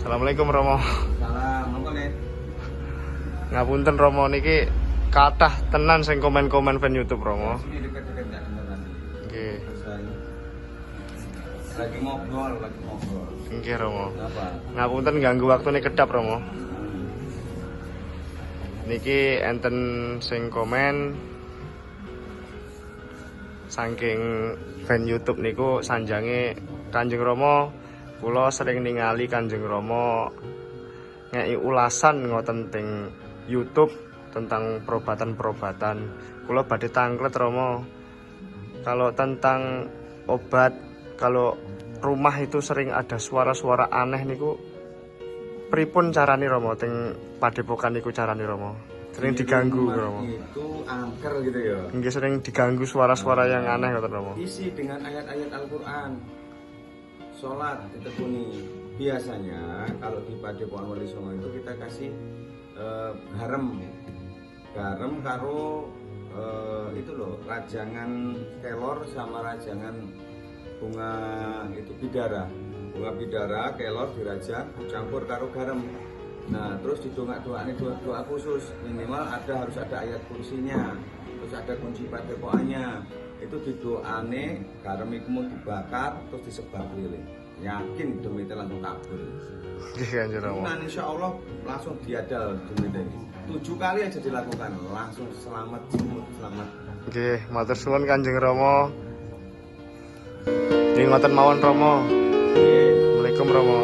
Assalamualaikum Romo. Salam, apa nih? Ngapunten Romo niki kathah tenan sing komen-komen fan YouTube Romo. Sini dekat-dekat enggak dengar nanti. Nggih. Lagi ngobrol. Nggih Romo. Apa? Ngapunten ganggu waktune kedap Romo. Niki enten sing komen saking fan YouTube niku sanjange Kanjeng Rama, kula sering ningali Kanjeng Rama ngeki ulasan ngoten teng YouTube tentang perobatan-perobatan. Kula badhe tanglet Rama. Kalau tentang obat, kalau rumah itu sering ada suara-suara aneh niku pripun carane Rama teng padepokan niku carane Rama? Sering diganggu Rama. Itu angker gitu ya. Nggih sering diganggu suara-suara yang aneh ngoten Rama. Isi dengan ayat-ayat Al-Qur'an. Salat ditekuni. Biasanya kalau di Padepokan Wali Songo itu kita kasih garam karo itu loh, rajangan kelor sama rajangan bunga itu bidara. Bunga bidara kelor dirajang campur karo garam. Nah, terus didongak-dongakne doa khusus, minimal harus ada ayat kursinya, terus ada kunci padepokannya. Itu didoane garam iku mau dibakar terus disebar keliling. Yakin demite langsung kabul. Nggih Kanjeng Rama. Nah, insyaallah langsung diadal demite. 7 kali aja dilakukan, langsung selamat. Nggih, matur suwun Kanjeng Rama. Nggih ngoten mawon Rama. Nggih. Assalamualaikum Rama.